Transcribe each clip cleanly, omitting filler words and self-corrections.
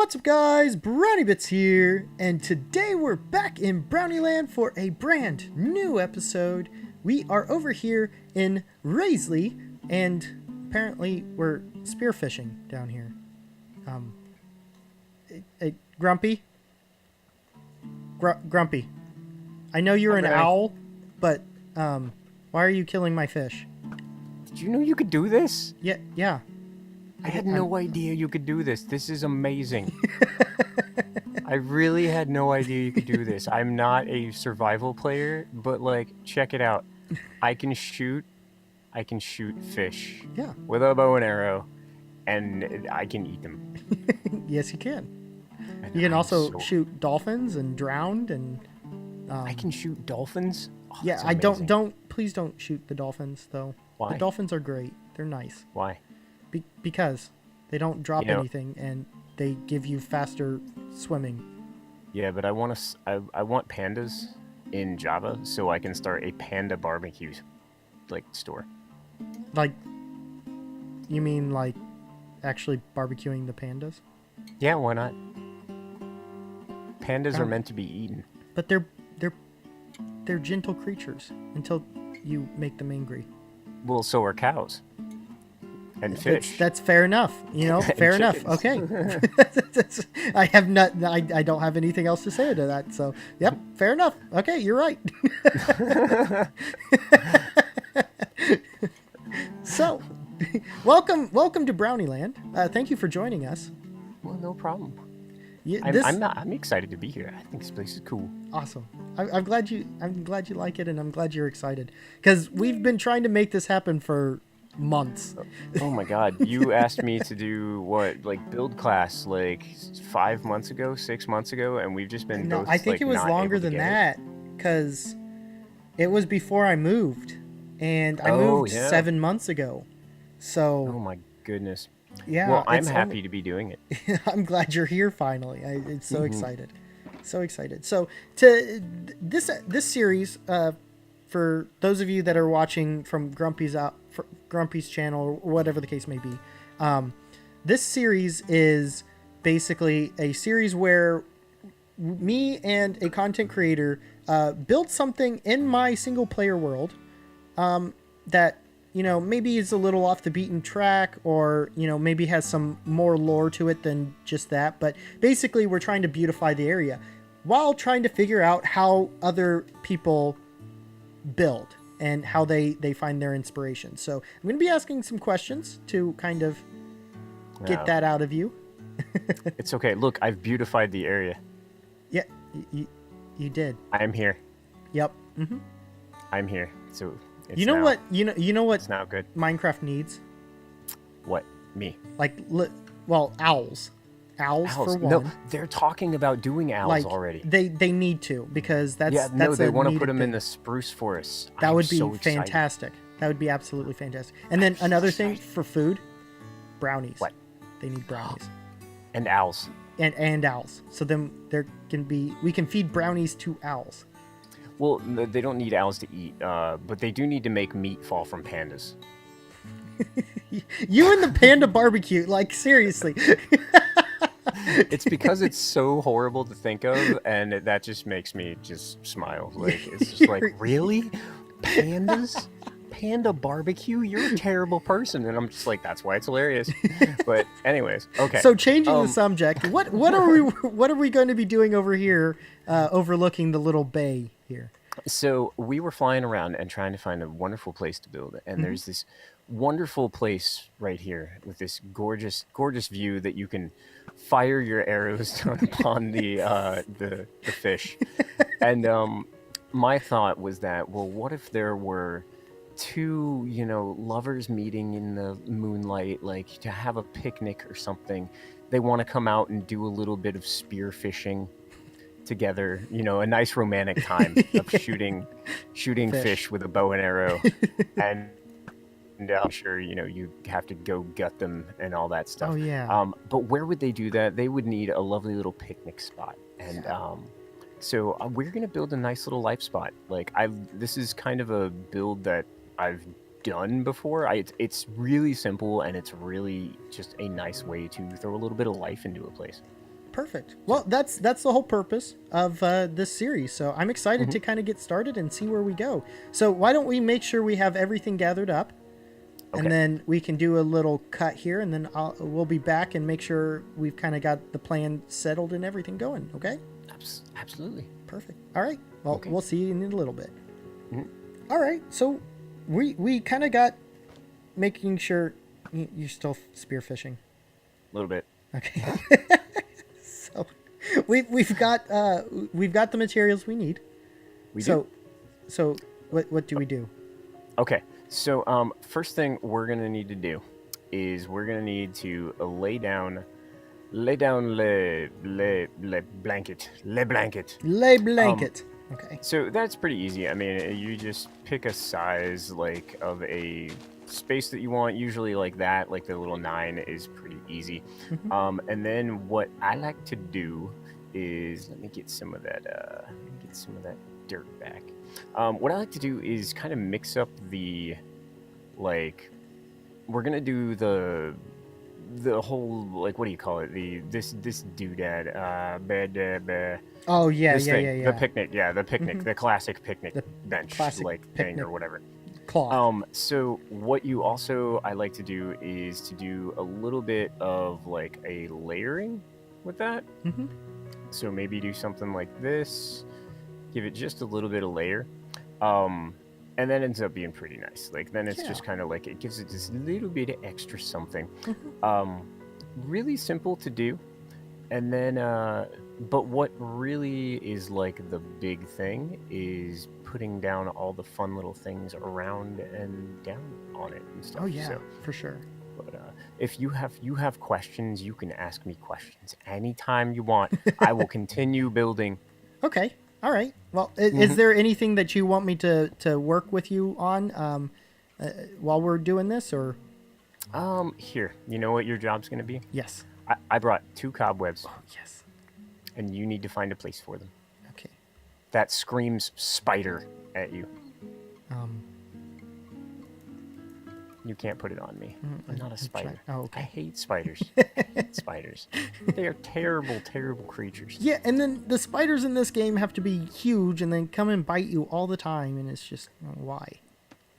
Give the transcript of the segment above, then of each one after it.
What's up, guys? BrownieBits here, and today we're back in BrownieLand for a brand new episode. We are over here in Raisley, and apparently we're spearfishing down here. Grumpy? Grumpy. I know you're an owl, but why are you killing my fish? Did you know you could do this? Yeah. I had no idea you could do this. This is amazing. I really had no idea you could do this. I'm not a survival player, but like, check it out. I can shoot fish. Yeah. With a bow and arrow, and I can eat them. Yes, you can. And You can I'm also so- shoot dolphins and drowned and. I can shoot dolphins. Oh, Yeah, that's I amazing. please don't shoot the dolphins though. Why? The dolphins are great. They're nice. Why? Because they don't drop You know- anything and they give you faster swimming. Yeah, but I want pandas in Java so I can start a panda barbecue store. Like, you mean like actually barbecuing the pandas? Yeah, why not? Pandas are Um, meant to be eaten. But they're gentle creatures until you make them angry. Well, so are cows. And fish. That's fair enough. You know, And fair enough. chickens. Okay. I don't have anything else to say to that. So, yep, fair enough. Okay, you're right. So, welcome to BrownieLand. Thank you for joining us. Well, no problem. Yeah, I'm excited to be here. I think this place is cool. awesome. I'm glad you like it, and I'm glad you're excited because we've been trying to make this happen for months. Oh my god, you asked me to do what, like build class, like 5 months ago, 6 months ago, and we've just been No, both. I think like, it was not longer able to than get it. that because it was before I moved, and I Oh, moved yeah. 7 months ago. So Oh my goodness. yeah, Well, I'm it's happy to be doing it. I'm glad you're here finally. It's so Mhm. excited, so excited. So to this series, for those of you that are watching from Grumpy's channel or whatever the case may be, this series is basically a series where me and a content creator build something in my single player world that, you know, maybe is a little off the beaten track, or, you know, maybe has some more lore to it than just that. But basically, we're trying to beautify the area while trying to figure out how other people build and how they find their inspiration. So I'm going to be asking some questions to kind of get Wow. that out of you. It's okay. Look, I've beautified the area. Yeah, you did. I'm here. Yep. hmm I'm here. So it's You know now, what? You know what It's now good. Minecraft needs? What? Me? Like, owls. Owls for one. No, they're talking about doing owls like already. they need to, because that's Yeah, no, that's they a want to needed put them in thing. the spruce forest. That I'm would be so excited. fantastic. That would be absolutely fantastic. And then another thing for food, brownies. What? They need brownies And owls. and owls. So then we can feed brownies to owls. Well, they don't need owls to eat, but they do need to make meat fall from pandas. You and the panda barbecue, like, seriously. It's because it's so horrible to think of, and that just makes me just smile. Like, it's just like, really? Pandas? Panda barbecue? You're a terrible person. And I'm just like, that's why it's hilarious. But anyways, okay. So changing the subject, what are we going to be doing over here, overlooking the little bay here? So we were flying around and trying to find a wonderful place to build, and there's this wonderful place right here with this gorgeous, gorgeous view that you can fire your arrows down upon the fish. And my thought was that, well, what if there were two, you know, lovers meeting in the moonlight, like to have a picnic or something? They want to come out and do a little bit of spear fishing together, you know, a nice romantic time of shooting fish with a bow and arrow. And I'm sure, you know, you have to go gut them and all that stuff. Oh yeah. But where would they do that? They would need a lovely little picnic spot. And so we're going to build a nice little life spot. Like, this is kind of a build that I've done before. It's really simple, and it's really just a nice way to throw a little bit of life into a place. Perfect. Well, that's the whole purpose of this series. So I'm excited to kind of get started and see where we go. So why don't we make sure we have everything gathered up, and then we can do a little cut here, and then we'll be back and make sure we've kind of got the plan settled and everything going. Okay? Absolutely. Perfect. All right. Well, we'll see you in a little bit. All right. So we kind of got making sure you're still spearfishing. A little bit. Okay. So we've got the materials we need. We do. So what do we do? Okay. So first thing we're gonna need to do is we're gonna need to lay down le blanket. Lay blanket. Okay. So that's pretty easy. I mean, you just pick a size like of a space that you want. Usually like that, like the little 9 is pretty easy. And then what I like to do is let me get some of that dirt back. What I like to do is kind of mix up the we're gonna do the whole what do you call it, this doodad Oh yeah, this thing, yeah. the picnic, the classic picnic bench thing or whatever. Cloth. So what I like to do is to do a little bit of a layering with that. So maybe do something like this, give it just a little bit of layer, and then ends up being pretty nice. Then it's just kind of it gives it this little bit of extra something. Really simple to do. And then but what really is the big thing is putting down all the fun little things around and down on it and stuff. Oh yeah, so, for sure. But if you have questions, you can ask me questions anytime you want. I will continue building. Okay. All right. Well, is there anything that you want me to work with you on while we're doing this, or? Here. You know what your job's going to be? Yes. I brought 2 cobwebs. Oh, yes. And you need to find a place for them. Okay. That screams spider at you. You can't put it on me. I'm not a spider. Oh, okay. I hate spiders. Spiders. They are terrible, terrible creatures. Yeah, and then the spiders in this game have to be huge and then come and bite you all the time, and it's just, why?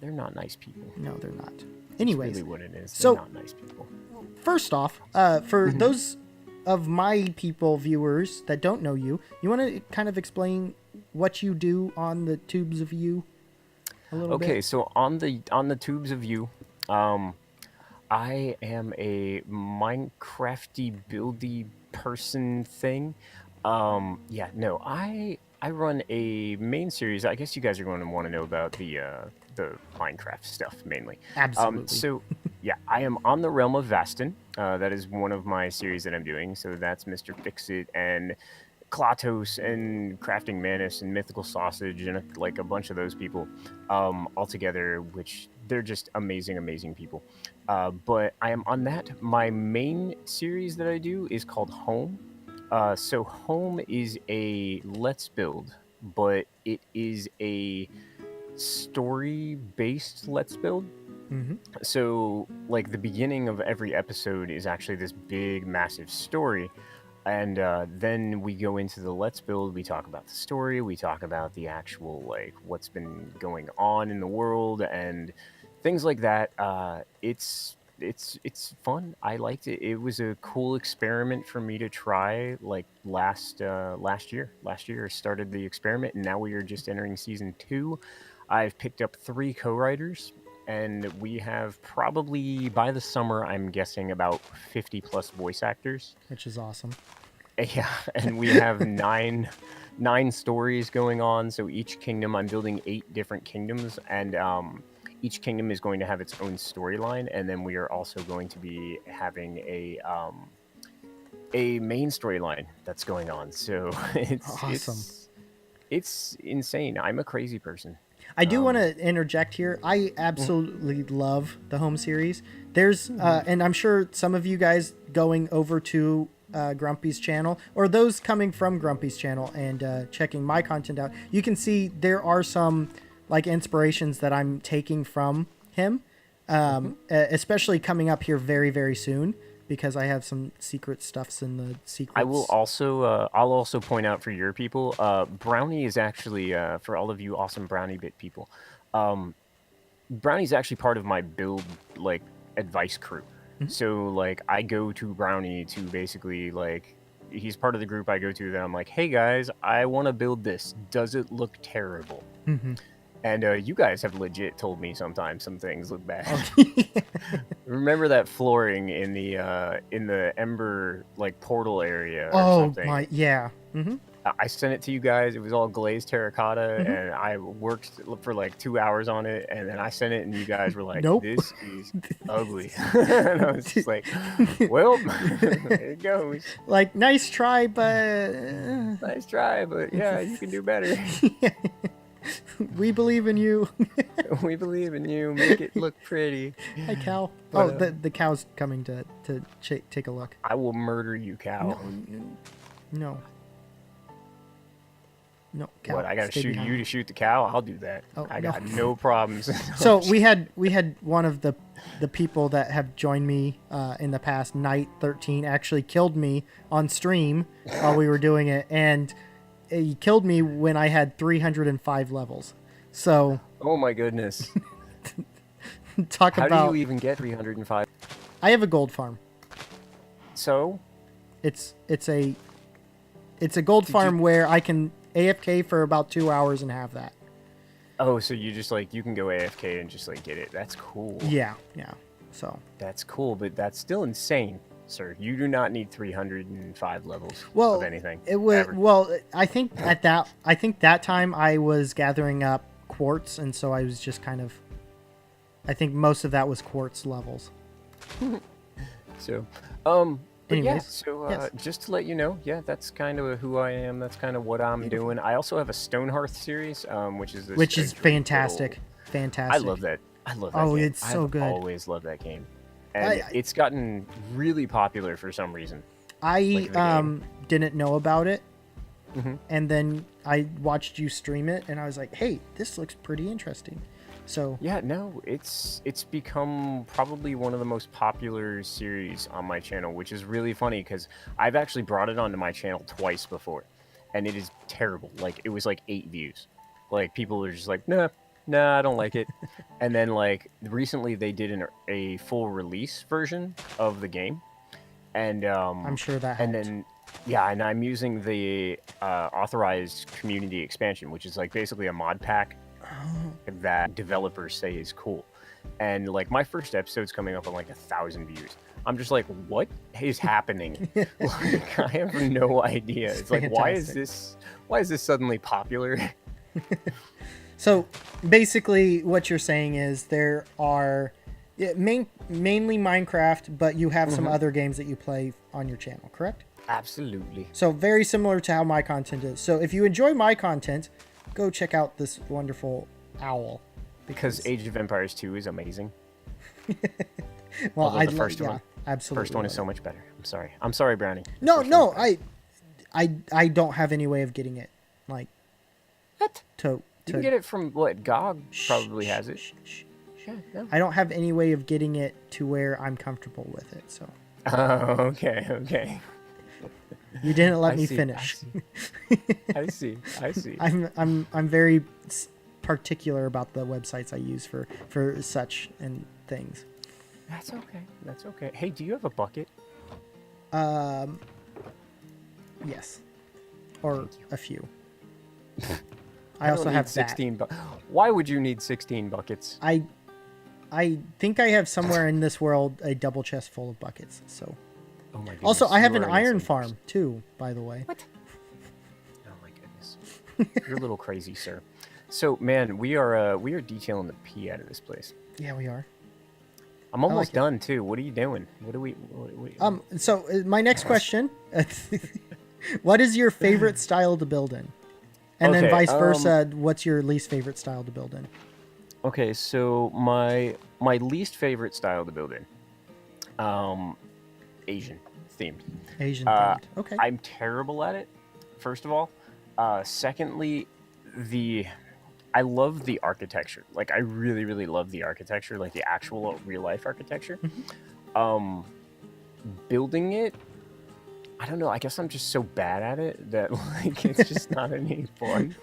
They're not nice people. No, they're not. Anyways. That's really what it is. They're not nice people. First off, for those of my viewers that don't know you, you want to kind of explain what you do on the Tubes of You a little bit? Okay, so on the Tubes of You, I am a Minecrafty buildy person thing. I run a main series. I guess you guys are going to want to know about the Minecraft stuff mainly. Absolutely. Yeah, I am on the Realm of Vastin. That is one of my series that I'm doing. So that's Mr. Fixit and Klatos and Crafting Manus and Mythical Sausage and a bunch of those people all together, which they're just amazing people. But I am on that. My main series that I do is called Home. So Home is a Let's Build, but it is a story-based Let's Build. So the beginning of every episode is actually this big, massive story. And then we go into the Let's Build. We talk about the story. We talk about the actual, what's been going on in the world and things like that. It's fun. I liked it. It was a cool experiment for me to try, last year. Last year I started the experiment, and now we are just entering season 2. I've picked up 3 co-writers, and we have probably, by the summer, I'm guessing about 50 plus voice actors. Which is awesome. Yeah, and we have 9 stories going on. So each kingdom, I'm building 8 different kingdoms, and each kingdom is going to have its own storyline. And then we are also going to be having a main storyline that's going on. So it's awesome. It's insane. I'm a crazy person. I do want to interject here. I absolutely love the Home series. There's, and I'm sure some of you guys going over to Grumpy's channel, or those coming from Grumpy's channel and checking my content out, you can see there are some inspirations that I'm taking from him, especially coming up here very, very soon. because I have some secret stuffs in the secrets. I will also I'll also point out for your people, Brownie is actually for all of you awesome Brownie Bit people. Um, Brownie's actually part of my build like advice crew. Mhm. So like I go to Brownie to basically like he's part of the group I go to that I'm like, "Hey guys, I want to build this. Does it look terrible?" Mhm. And you guys have legit told me sometimes some things look bad. Okay. Remember that flooring in the Ember like portal area or Oh something? my, yeah. Mm-hmm. I sent it to you guys. It was all glazed terracotta, Mm-hmm. and I worked for like 2 hours on it, and then I sent it, and you guys were like, Nope. "This is ugly," and I was just like, "Well, there it goes. Like, nice try, but Nice try, but yeah, you can do better. we believe in you. We believe in you. Make it look pretty." Hi, cow. But, Oh, the cow's coming to take a look. I will murder you, cow. No. No, cow. What? I gotta stay shoot behind. you to shoot the cow? I'll do that. Oh, I no. got no problems. So we had one of the people that have joined me in the past, Night 13, actually killed me on stream while we were doing it, and he killed me when I had 305 levels. So Oh my goodness. talk How about. do you even get 305? I have a gold farm. So It's a gold Did farm you- where I can AFK for about 2 hours and have that. Oh, so you just like you can go AFK and just like get it. That's cool. Yeah. So That's cool, but that's still insane, sir. You do not need 305 levels well, of anything. it was ever. well. I think that time I was gathering up quartz, and so I was just kind of. I think most of that was quartz levels. So, but yeah, Anyways, so yes. just to let you know, yeah, that's kind of who I am. That's kind of what I'm doing. I also have a Stonehearth series, which is this Which is great fantastic. little- Fantastic. I love that. I love that. Oh, game. it's so I've good. Always loved that game, and it's gotten really popular for some reason. I like the game. didn't know about it, Mhm. and then I watched you stream it, and I was like, "Hey, this looks pretty interesting." So Yeah, no, it's become probably one of the most popular series on my channel, which is really funny because I've actually brought it onto my channel twice before, and it is terrible. Like it was like 8 views. Like people are just like, nah, I don't like it. And then like recently they did a full release version of the game, and I'm sure that helped. and then yeah, and I'm using the authorized community expansion, which is like basically a mod pack that developers say is cool. And like my first episode's coming up on like 1,000 views. I'm just like, what is happening? Like, I have no idea. It's like, why is this suddenly popular? So basically, what you're saying is there are mainly Minecraft, but you have some other games that you play on your channel, correct? Absolutely. So very similar to how my content is. So if you enjoy my content, go check out this wonderful owl. Because Age of Empires 2 is amazing. Well, Although the first one, absolutely. first one is so much better. I'm sorry, Brownie. The No, first no, one's better. I don't have any way of getting it. Like What? to You can get it from what? GOG probably has it. shh. Yeah, no. I don't have any way of getting it to where I'm comfortable with it. So Oh, okay. you didn't let I me see, finish. I see. I'm very particular about the websites I use for such and things. That's okay. Hey, do you have a bucket? Yes, or Thank you. a few. I I also don't have need that. 16 Why would you need 16 buckets? I think I have somewhere in this world a double chest full of buckets. So Oh my goodness. also I have you an are iron insane. farm too, by the way. What? Oh my goodness. You're a little crazy, sir. So, man, we are detailing the pee out of this place. Yeah, we are. I'm almost like it. done too. What are you doing? So my next question, what is your favorite style to build in? And then Okay, vice versa, what's your least favorite style to build in? Okay, so my least favorite style to build in, Asian themed. Asian themed. Okay. I'm terrible at it. First of all, secondly, I love the architecture. Like I really, really love the architecture, like the actual real life architecture. building it, I don't know. I guess I'm just so bad at it that like it's just not any fun.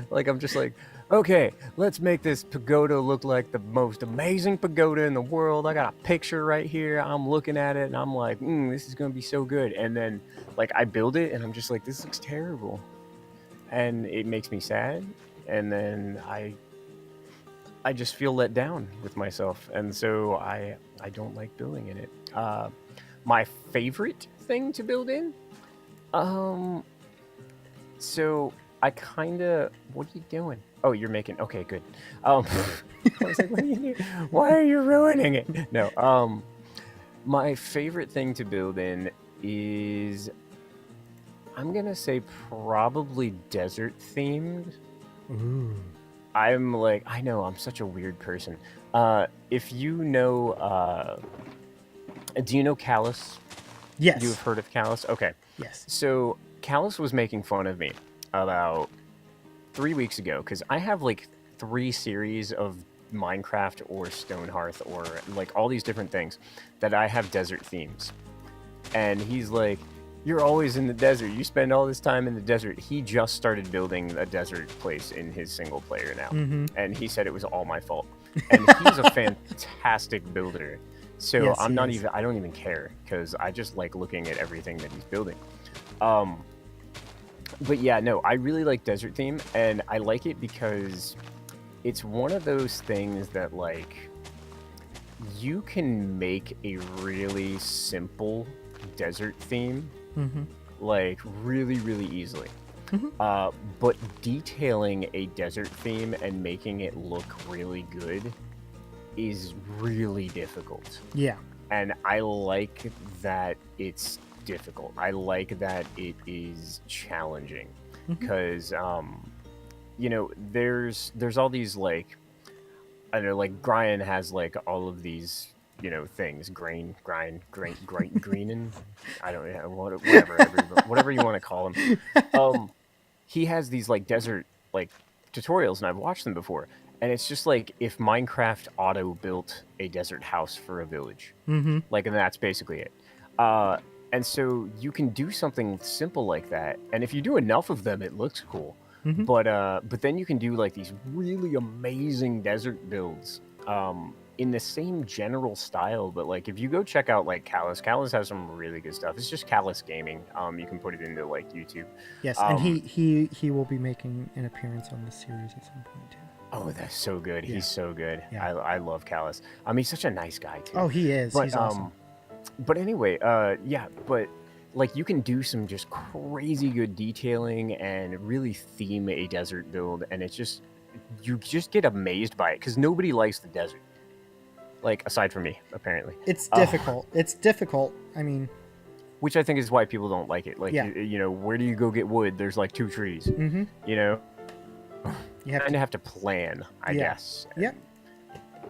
Like I'm just like, okay, let's make this pagoda look like the most amazing pagoda in the world. I got a picture right here. I'm looking at it and I'm like, this is gonna be so good. And then like I build it and I'm just like, this looks terrible, and it makes me sad. And then I just feel let down with myself, and so I don't like building in it. My favorite thing to build in, um, so I kind of. What are you doing? Oh, you're making. Okay, good. I was like, what are you doing? Why are you ruining it? No. My favorite thing to build in is, I'm gonna say, probably desert themed. Ooh. I'm like, I know, I'm such a weird person. If you know, do you know Callus? Yes. You've heard of Callus? Okay. Yes. So Callus was making fun of me about 3 weeks ago because I have like 3 series of Minecraft or Stonehearth or like all these different things that I have desert themes. And he's like, you're always in the desert. You spend all this time in the desert. He just started building a desert place in his single player now. And he said it was all my fault. And he's a fantastic builder. So Yes, I'm he not is. even, I don't even care because I just like looking at everything that he's building. But yeah, no, I really like desert theme, and I like it because it's one of those things that like you can make a really simple desert theme like really, really easily. But detailing a desert theme and making it look really good is really difficult. Yeah. And I like that it's difficult. I like that it is challenging because you know, there's all these like, I don't know, like Brian has like all of these, you know, things, greening. I don't know, whatever you want to call them. He has these like desert like tutorials, and I've watched them before. And it's just like if Minecraft auto built a desert house for a village, like, and that's basically it. And so you can do something simple like that, and if you do enough of them, it looks cool. But then you can do like these really amazing desert builds in the same general style. But like if you go check out like Callus has some really good stuff. It's just Callus Gaming. You can put it into like YouTube. Yes, and he will be making an appearance on this series at some point too. Oh, that's so good. Yeah. He's so good. Yeah. I love Callus. He's such a nice guy too. Oh, he is. But, He's awesome. But anyway, yeah, but like you can do some just crazy good detailing and really theme a desert build, and it's just, you just get amazed by it because nobody likes the desert. Like, aside from me, apparently. It's difficult. It's difficult. I mean, which I think is why people don't like it. Like, Yeah. you know, where do you go get wood? There's like 2 trees. You know, you have kind to. of have to plan, I guess. Yeah.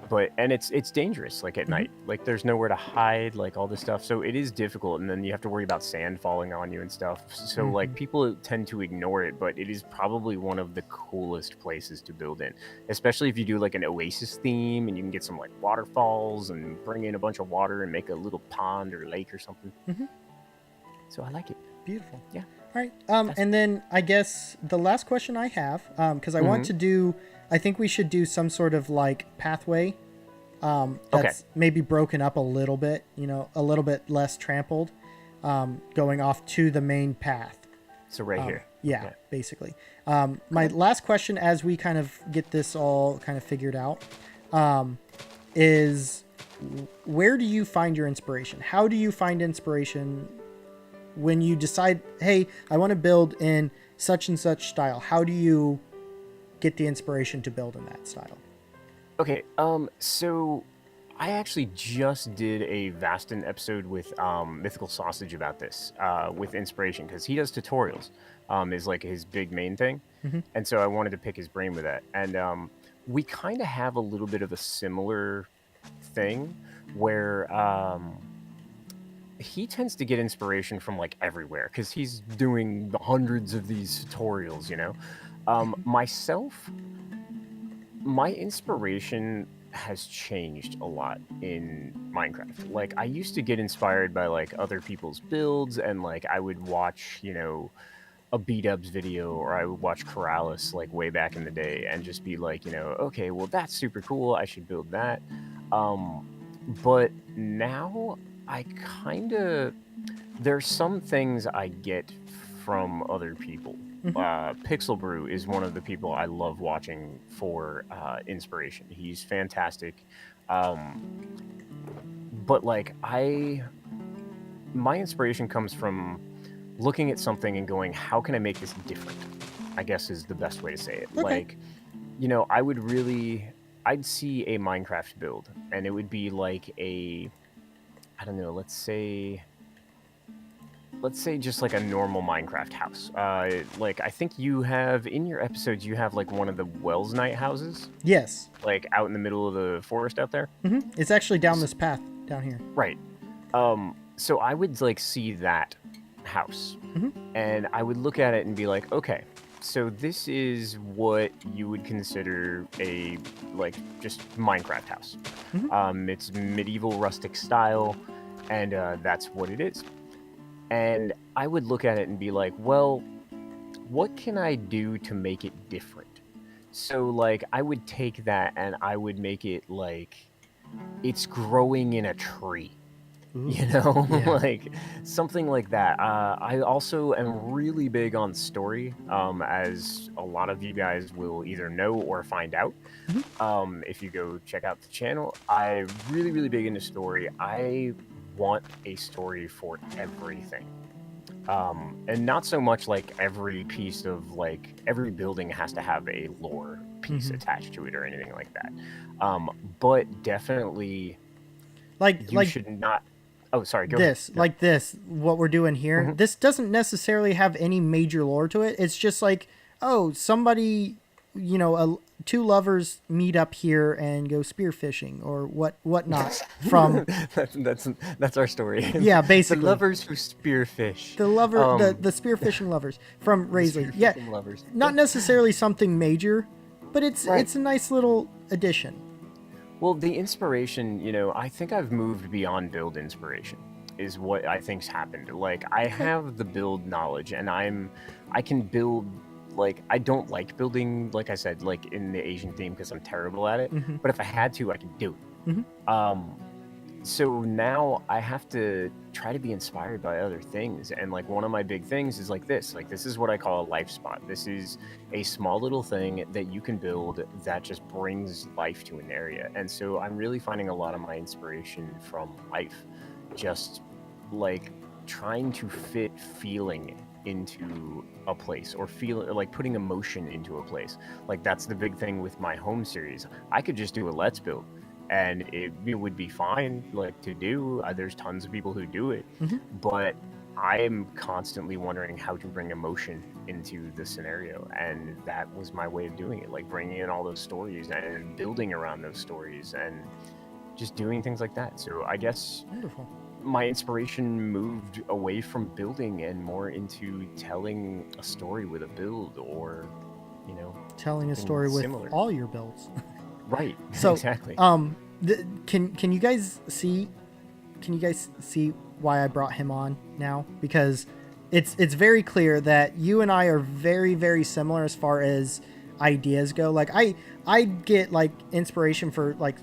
But and it's dangerous, like at night. Like there's nowhere to hide, like all this stuff. So it is difficult, and then you have to worry about sand falling on you and stuff. So like people tend to ignore it, but it is probably one of the coolest places to build in, especially if you do like an oasis theme and you can get some like waterfalls and bring in a bunch of water and make a little pond or lake or something. So I like it. Beautiful. Yeah. All right. And then I guess the last question I have, because I want to do, I think we should do some sort of like pathway that's maybe broken up a little bit, you know, a little bit less trampled, going off to the main path. So right here. Yeah, basically. My last question, as we kind of get this all kind of figured out, is where do you find your inspiration? How do you find inspiration when you decide, hey, I want to build in such and such style? How do you get the inspiration to build in that style? Okay, so I actually just did a Vastin episode with Mythical Sausage about this, with inspiration, because he does tutorials, is like his big main thing, and so I wanted to pick his brain with that. And we kind of have a little bit of a similar thing where he tends to get inspiration from like everywhere, because he's doing hundreds of these tutorials, you know. Myself, my inspiration has changed a lot in Minecraft. Like, I used to get inspired by like other people's builds, and like I would watch, a B-Dubs video, or I would watch Corrales like way back in the day and just be like, okay, well that's super cool. I should build that. Um, but now I kind of there's some things I get from other people. Hmm. Pixel Brew is one of the people I love watching for inspiration. He's fantastic. Um, but like my inspiration comes from looking at something and going, how can I make this different? I guess is the best way to say it. Okay. Like, I'd see a Minecraft build, and it would be like I don't know, let's say just like a normal Minecraft house. Like, I think you have in your episodes, you have like one of the Wells Night houses, Yes. like out in the middle of the forest out there. It's actually down this path down here. Right. So I would like see that house, and I would look at it and be like, okay, so this is what you would consider a like just Minecraft house. It's medieval rustic style, and that's what it is. And I would look at it and be like, well, what can I do to make it different? So like I would take that and I would make it like it's growing in a tree. Ooh. Yeah. Like something like that. I also am really big on story, as a lot of you guys will either know or find out. If you go check out the channel, I'm really, really big into story. I want a story for everything. And not so much like every piece of like every building has to have a lore piece attached to it or anything like that. But definitely you should not. Oh, sorry. Go ahead. No. Like this, what we're doing here. This doesn't necessarily have any major lore to it. It's just like, oh, somebody, two lovers meet up here and go spearfishing or whatnot from. That's our story. Yeah, basically. The lovers who spearfish. The spearfishing lovers from Raisley. Yeah, lovers. not necessarily something major, but it's a nice little addition. Well, the inspiration, I think I've moved beyond build inspiration is what I think's happened. Like, I have the build knowledge, and I can build, like, I don't like building, like I said, like in the Asian theme because I'm terrible at it. But if I had to, I could do it. So now I have to try to be inspired by other things. And like one of my big things is like this. Like, this is what I call a life spot. This is a small little thing that you can build that just brings life to an area. And so I'm really finding a lot of my inspiration from life. Just like trying to fit feeling into a place, or feel like putting emotion into a place. Like, that's the big thing with my home series. I could just do a let's build and it would be fine, like, to do. There's tons of people who do it, but I am constantly wondering how to bring emotion into the scenario, and that was my way of doing it, like bringing in all those stories and building around those stories and just doing things like that. So I guess Wonderful. my inspiration moved away from building and more into telling a story with a build, or Telling a story with similar. all your builds. Right. So, exactly. Can you guys see? Can you guys see why I brought him on now? Because it's very clear that you and I are very, very similar as far as ideas go. Like, I get like inspiration for like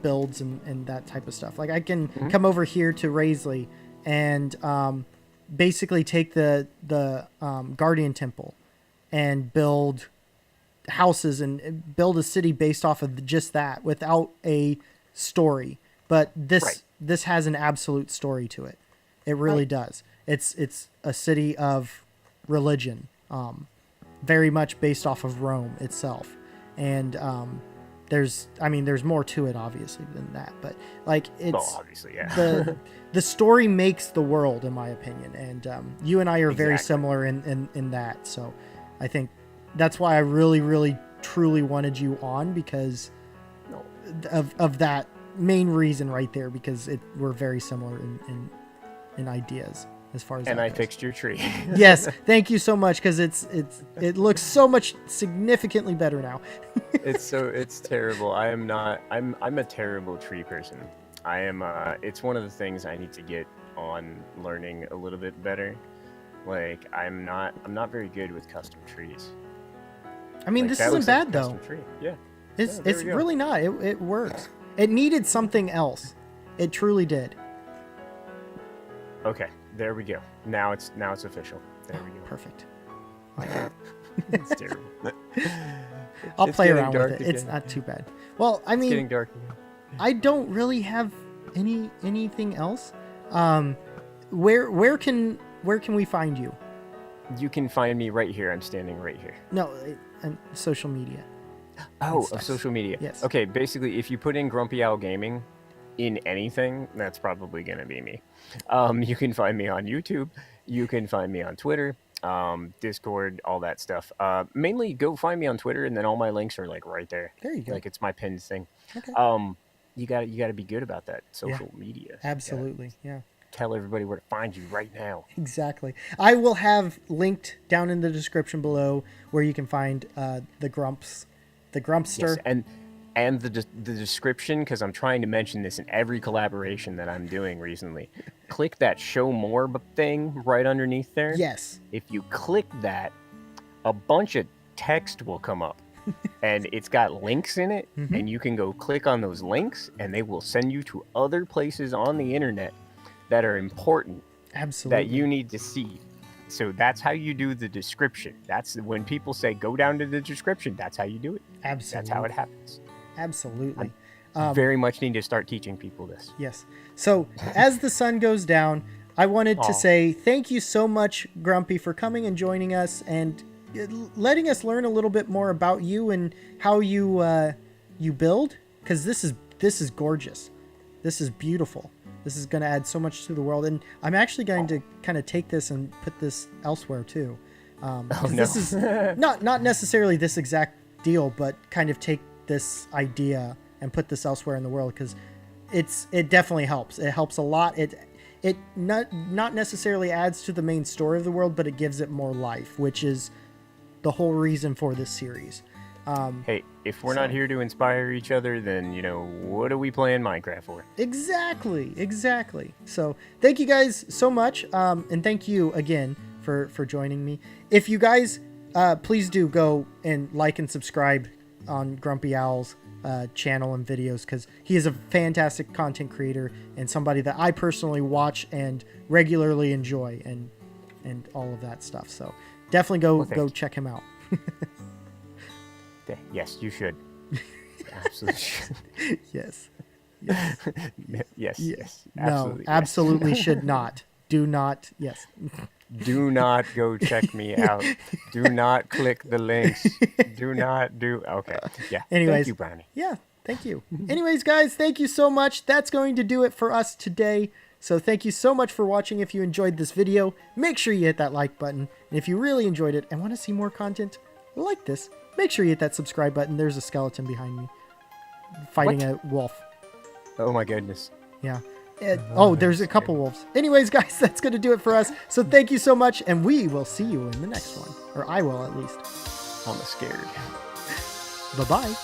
builds and that type of stuff. Like, I can come over here to Raisley and basically take the Guardian Temple and build houses and build a city based off of just that without a story. But this has an absolute story to it. It really does. It's a city of religion, very much based off of Rome itself. And there's more to it obviously than that, but like, it's obviously, yeah. the story makes the world, in my opinion. And you and I are very similar in that. So I think that's why I really, really, truly wanted you on, because of that main reason right there, because we're very similar in ideas as far as And that I goes. fixed your tree. Yes, thank you so much, because it looks so much significantly better now. It's terrible. I'm a terrible tree person. I am it's one of the things I need to get on learning a little bit better. Like I'm not very good with custom trees. I mean, Like, this that isn't looks like a bad though. custom tree. Yeah. It's Yeah, there it's we go. really not. It works. It needed something else. It truly did. Okay, there we go. Now it's official. There we go. Perfect. Like it. It's terrible. I'll It's play getting around with dark it. It's again. not too bad. Well, I It's getting mean, dark again. I don't really have anything else. Where can we find you? You can find me right here. I'm standing right here. No, social media. Oh, stuff. of social media. Yes. Okay, basically, if you put in Grumpy Owl Gaming in anything, that's probably going to be me. You can find me on YouTube. You can find me on Twitter, Discord, all that stuff. Mainly go find me on Twitter, and then all my links are like right there. There you go. Like it's my pinned thing. Okay. You got to be good about that social media. You gotta Absolutely. Yeah. tell everybody where to find you right now. Exactly. I will have linked down in the description below where you can find the Grumpster. Yes, and the description, because I'm trying to mention this in every collaboration that I'm doing recently. Click that show more thing right underneath there. Yes. If you click that, a bunch of text will come up, and it's got links in it, and you can go click on those links, and they will send you to other places on the internet that are important Absolutely. that you need to see. So that's how you do the description. That's when people say go down to the description. That's how you do it. Absolutely. That's how it happens. Absolutely. Very much need to start teaching people this. Yes. So as the sun goes down, I wanted to say thank you so much, Grumpy, for coming and joining us and letting us learn a little bit more about you and how you build, because this is gorgeous. This is beautiful. This is going to add so much to the world, and I'm actually going to kind of take this and put this elsewhere too. This is not necessarily this exact deal, but kind of take this idea and put this elsewhere in the world, because it definitely helps. It helps a lot. It not necessarily adds to the main story of the world, but it gives it more life, which is the whole reason for this series. Hey, if we're not here to inspire each other, then, what are we playing Minecraft for? Exactly. So thank you guys so much. And thank you again for joining me. If you guys, please do go and like and subscribe on Grumpy Owl's channel and videos, because he is a fantastic content creator and somebody that I personally watch and regularly enjoy and all of that stuff. So definitely go check him out. Yes, you should. Absolutely should. Yes. Yes. No, absolutely should not. Do not. Yes. Do not go check me out. Do not click the links. Do not do. Okay. Yeah. Anyways. Thank you, Brownie. Yeah. Thank you. Anyways, guys, thank you so much. That's going to do it for us today. So thank you so much for watching. If you enjoyed this video, make sure you hit that like button. And if you really enjoyed it and want to see more content like this, make sure you hit that subscribe button. There's a skeleton behind me fighting a wolf. Oh my goodness. Yeah. There's a couple wolves. Anyways, guys, that's going to do it for us. So thank you so much, and we will see you in the next one. Or I will, at least. I'm scared. Bye-bye.